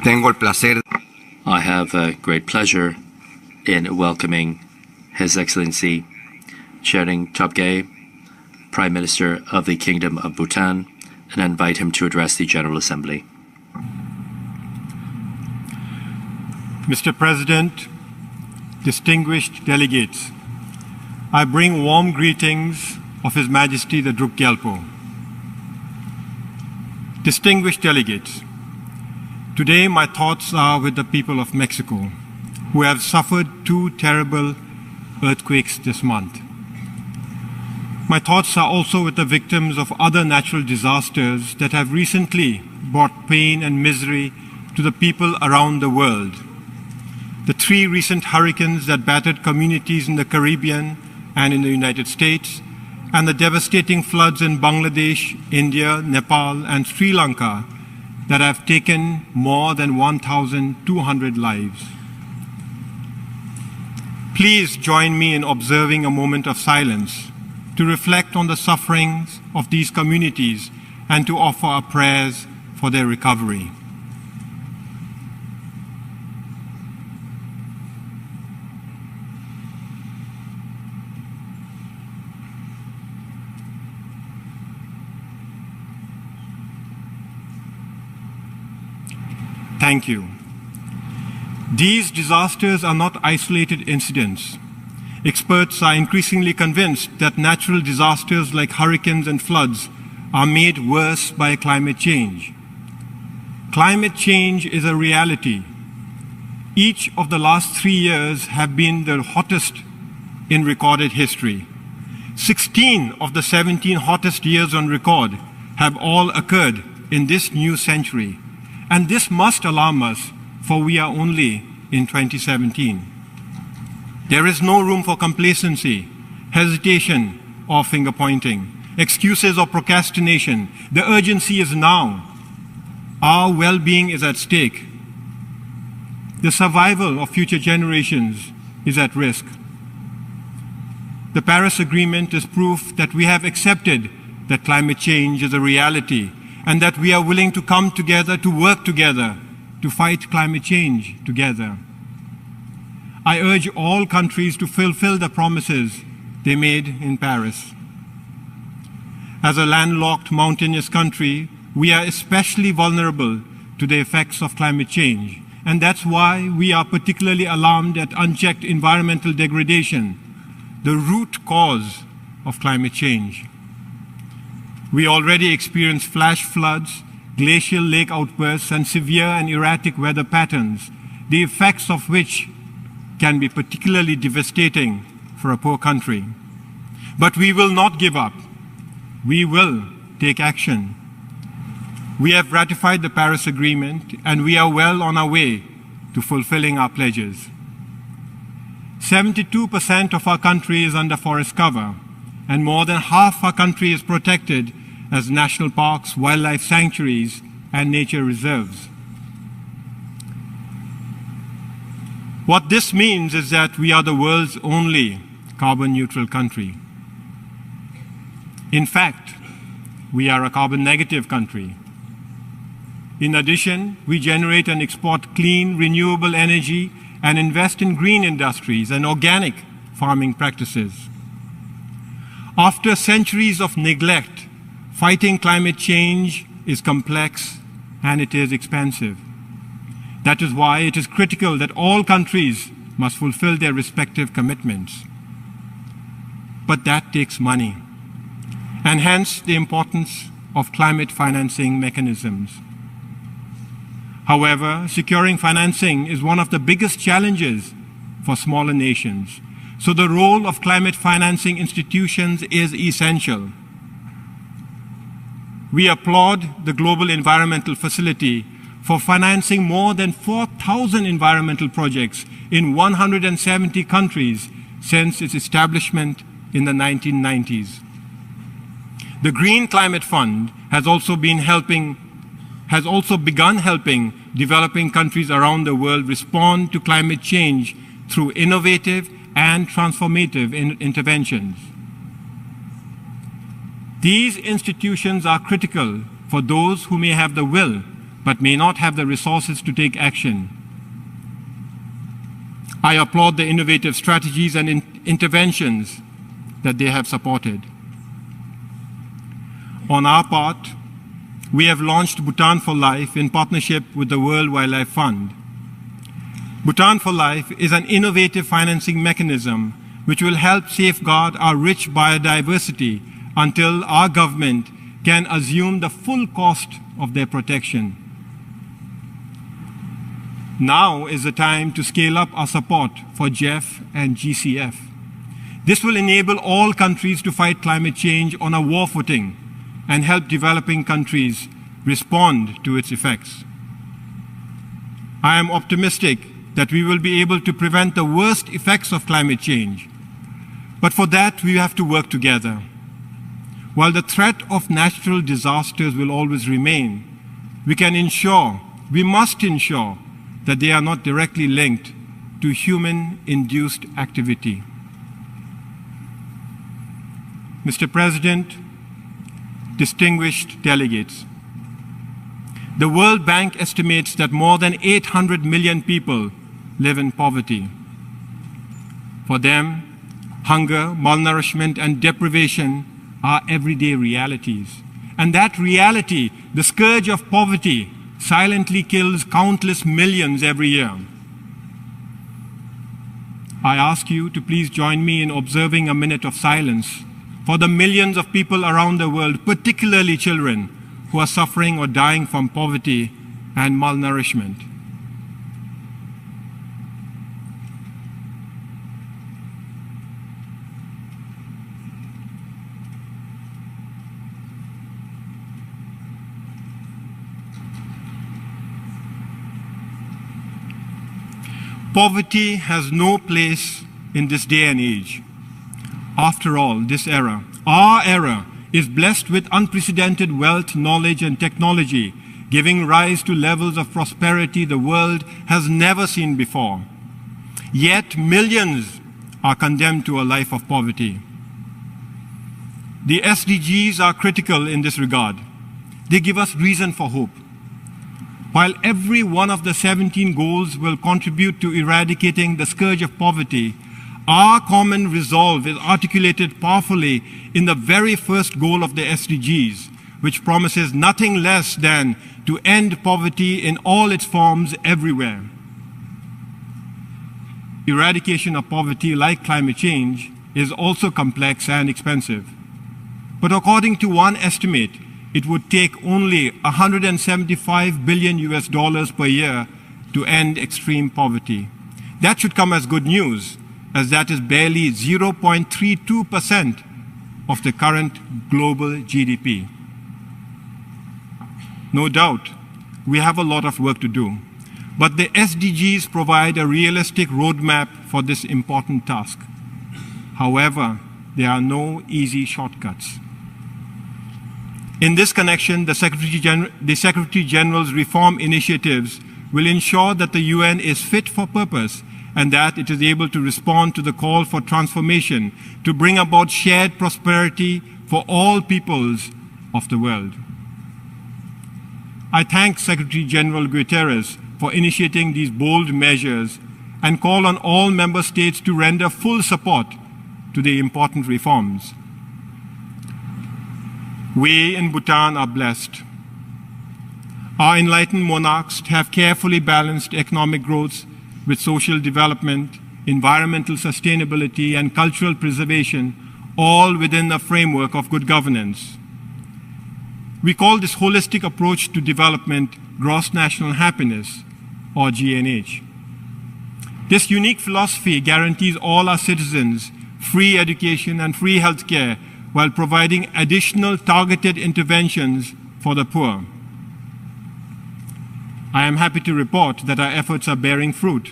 Tengo el placer. I have a great pleasure in welcoming His Excellency Tshering Tobgay, Prime Minister of the Kingdom of Bhutan, and I invite him to address the General Assembly. Mr. President, distinguished delegates, I bring warm greetings of His Majesty the Druk Gyalpo. Distinguished delegates, today my thoughts are with the people of Mexico, who have suffered 2 terrible earthquakes this month. My thoughts are also with the victims of other natural disasters that have recently brought pain and misery to the people around the world. The 3 recent hurricanes that battered communities in the Caribbean and in the United States, and the devastating floods in Bangladesh, India, Nepal, and Sri Lanka that have taken more than 1,200 lives. Please join me in observing a moment of silence to reflect on the sufferings of these communities and to offer our prayers for their recovery. Thank you. These disasters are not isolated incidents. Experts are increasingly convinced that natural disasters like hurricanes and floods are made worse by climate change. Climate change is a reality. Each of the last 3 years have been the hottest in recorded history. 16 of the 17 hottest years on record have all occurred in this new century. And this must alarm us, for we are only in 2017. There is no room for complacency, hesitation, or finger-pointing, excuses or procrastination. The urgency is now. Our well-being is at stake. The survival of future generations is at risk. The Paris Agreement is proof that we have accepted that climate change is a reality, and that we are willing to come together, to work together, to fight climate change together. I urge all countries to fulfill the promises they made in Paris. As a landlocked mountainous country, we are especially vulnerable to the effects of climate change, and that's why we are particularly alarmed at unchecked environmental degradation, the root cause of climate change. We already experience flash floods, glacial lake outbursts, and severe and erratic weather patterns, the effects of which can be particularly devastating for a poor country. But we will not give up. We will take action. We have ratified the Paris Agreement, and we are well on our way to fulfilling our pledges. 72% of our country is under forest cover, and more than half our country is protected as national parks, wildlife sanctuaries, and nature reserves. What this means is that we are the world's only carbon-neutral country. In fact, we are a carbon-negative country. In addition, we generate and export clean, renewable energy and invest in green industries and organic farming practices. After centuries of neglect, fighting climate change is complex and it is expensive. That is why it is critical that all countries must fulfill their respective commitments. But that takes money, and hence the importance of climate financing mechanisms. However, securing financing is one of the biggest challenges for smaller nations, so the role of climate financing institutions is essential. We applaud the Global Environmental Facility for financing more than 4,000 environmental projects in 170 countries since its establishment in the 1990s. The Green Climate Fund has also begun helping developing countries around the world respond to climate change through innovative and transformative interventions. These institutions are critical for those who may have the will but may not have the resources to take action. I applaud the innovative strategies and interventions that they have supported. On our part, we have launched Bhutan for Life in partnership with the World Wildlife Fund. Bhutan for Life is an innovative financing mechanism which will help safeguard our rich biodiversity until our government can assume the full cost of their protection. Now is the time to scale up our support for GEF and GCF. This will enable all countries to fight climate change on a war footing and help developing countries respond to its effects. I am optimistic that we will be able to prevent the worst effects of climate change. But for that, we have to work together. While the threat of natural disasters will always remain, we must ensure that they are not directly linked to human-induced activity. Mr. President, distinguished delegates, the World Bank estimates that more than 800 million people live in poverty. For them, hunger, malnourishment, and deprivation are everyday realities. And that reality, the scourge of poverty, silently kills countless millions every year. I ask you to please join me in observing a minute of silence for the millions of people around the world, particularly children, who are suffering or dying from poverty and malnourishment. Poverty has no place in this day and age. After all, this era, our era, is blessed with unprecedented wealth, knowledge, and technology, giving rise to levels of prosperity the world has never seen before. Yet millions are condemned to a life of poverty. The SDGs are critical in this regard. They give us reason for hope. While every one of the 17 goals will contribute to eradicating the scourge of poverty, our common resolve is articulated powerfully in the very first goal of the SDGs, which promises nothing less than to end poverty in all its forms everywhere. Eradication of poverty, like climate change, is also complex and expensive. But according to one estimate, it would take only $175 billion per year to end extreme poverty. That should come as good news, as that is barely 0.32% of the current global GDP. No doubt, we have a lot of work to do, but the SDGs provide a realistic roadmap for this important task. However, there are no easy shortcuts. In this connection, the Secretary General's reform initiatives will ensure that the UN is fit for purpose and that it is able to respond to the call for transformation to bring about shared prosperity for all peoples of the world. I thank Secretary General Guterres for initiating these bold measures and call on all member states to render full support to the important reforms. We in Bhutan are blessed. Our enlightened monarchs have carefully balanced economic growth with social development, environmental sustainability, and cultural preservation, all within a framework of good governance. We call this holistic approach to development gross national happiness, or GNH. This unique philosophy guarantees all our citizens free education and free health care while providing additional targeted interventions for the poor. I am happy to report that our efforts are bearing fruit.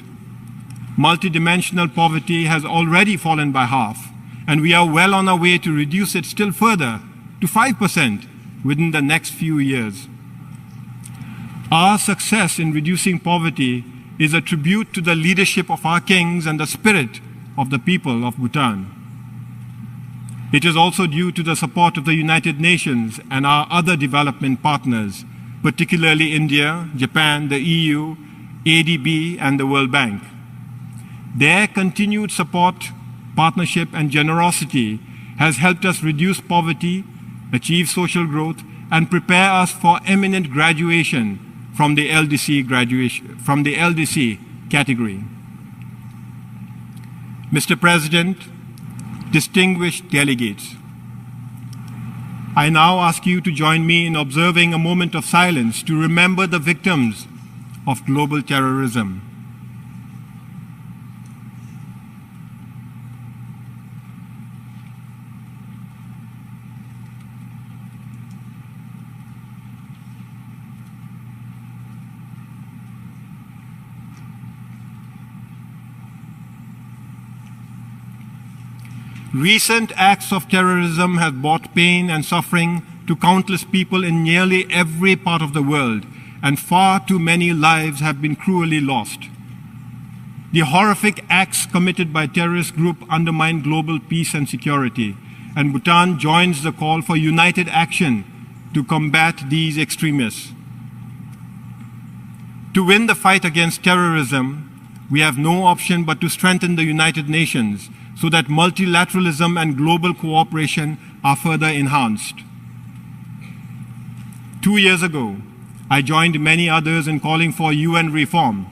Multidimensional poverty has already fallen by half, and we are well on our way to reduce it still further to 5% within the next few years. Our success in reducing poverty is a tribute to the leadership of our kings and the spirit of the people of Bhutan. It is also due to the support of the United Nations and our other development partners, particularly India, Japan, the EU, ADB, and the World Bank. Their continued support, partnership, and generosity has helped us reduce poverty, achieve social growth, and prepare us for imminent graduation from the LDC category. Mr. President, distinguished delegates, I now ask you to join me in observing a moment of silence to remember the victims of global terrorism. Recent acts of terrorism have brought pain and suffering to countless people in nearly every part of the world, and far too many lives have been cruelly lost. The horrific acts committed by terrorist groups undermine global peace and security, and Bhutan joins the call for united action to combat these extremists. To win the fight against terrorism, we have no option but to strengthen the United Nations so that multilateralism and global cooperation are further enhanced. 2 years ago, I joined many others in calling for UN reform.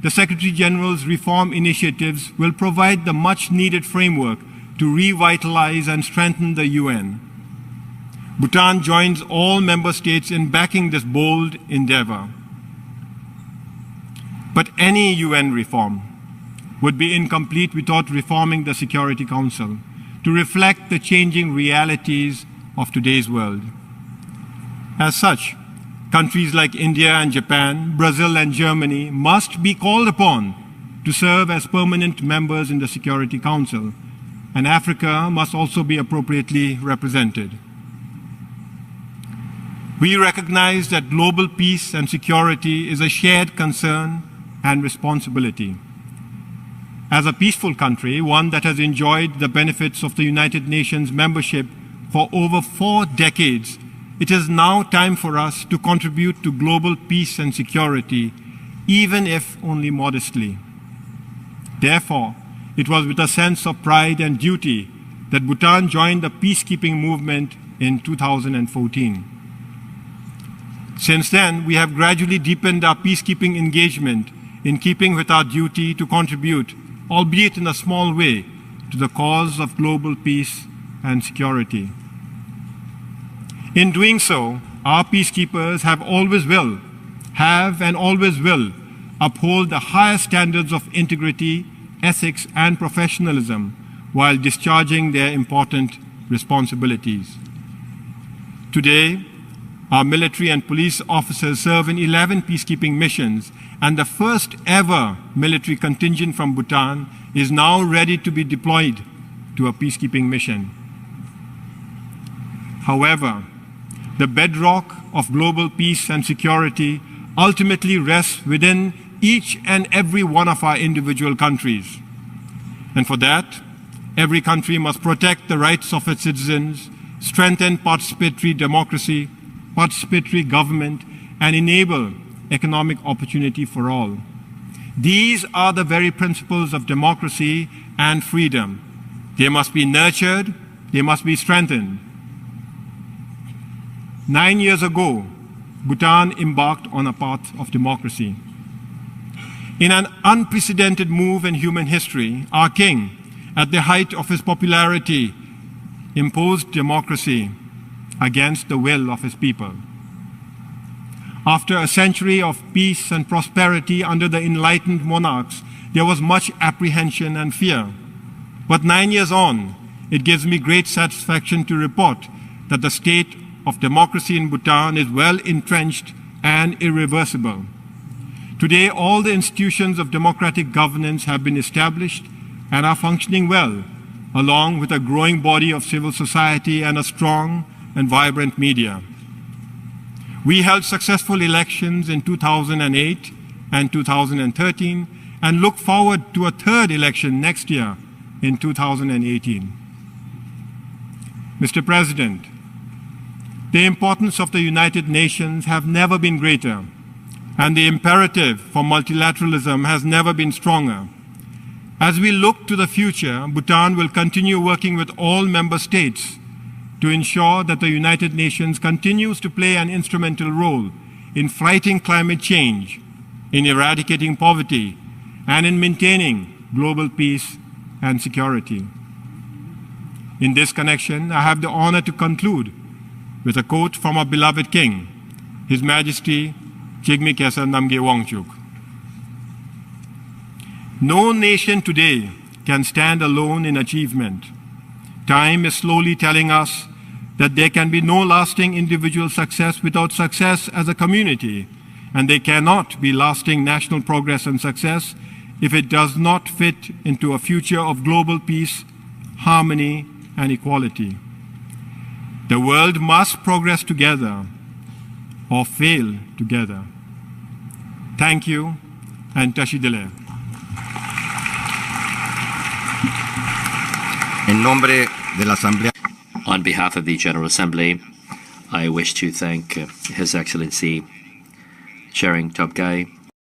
The Secretary General's reform initiatives will provide the much-needed framework to revitalize and strengthen the UN. Bhutan joins all member states in backing this bold endeavor. But any UN reform would be incomplete without reforming the Security Council to reflect the changing realities of today's world. As such, countries like India and Japan, Brazil and Germany must be called upon to serve as permanent members in the Security Council, and Africa must also be appropriately represented. We recognize that global peace and security is a shared concern and responsibility. As a peaceful country, one that has enjoyed the benefits of the United Nations membership for over 4 decades, it is now time for us to contribute to global peace and security, even if only modestly. Therefore, it was with a sense of pride and duty that Bhutan joined the peacekeeping movement in 2014. Since then, we have gradually deepened our peacekeeping engagement in keeping with our duty to contribute, albeit in a small way, to the cause of global peace and security. In doing so, our peacekeepers have and always will uphold the highest standards of integrity, ethics, and professionalism while discharging their important responsibilities. Today, our military and police officers serve in 11 peacekeeping missions, and the first ever military contingent from Bhutan is now ready to be deployed to a peacekeeping mission. However, the bedrock of global peace and security ultimately rests within each and every one of our individual countries. And for that, every country must protect the rights of its citizens, strengthen participatory democracy, participatory government, and enable economic opportunity for all. These are the very principles of democracy and freedom. They must be nurtured, they must be strengthened. 9 years ago, Bhutan embarked on a path of democracy. In an unprecedented move in human history, our king, at the height of his popularity, imposed democracy against the will of his people. After a century of peace and prosperity under the enlightened monarchs, there was much apprehension and fear. But 9 years on, it gives me great satisfaction to report that the state of democracy in Bhutan is well entrenched and irreversible. Today, all the institutions of democratic governance have been established and are functioning well, along with a growing body of civil society and a strong and vibrant media. We held successful elections in 2008 and 2013 and look forward to a third election next year in 2018. Mr. President, The importance of the United Nations have never been greater, and the imperative for multilateralism has never been stronger. As we look to the future, Bhutan will continue working with all member states to ensure that the United Nations continues to play an instrumental role in fighting climate change, in eradicating poverty, and in maintaining global peace and security. In this connection, I have the honor to conclude with a quote from our beloved King, His Majesty Jigme Khesar Namgyel Wangchuk. No nation today can stand alone in achievement. Time is slowly telling us that there can be no lasting individual success without success as a community, and there cannot be lasting national progress and success if it does not fit into a future of global peace, harmony, and equality. The world must progress together or fail together. Thank you, and Tashidele. En nombre de la Asamblea. On behalf of the General Assembly, I wish to thank His Excellency Tshering Tobgay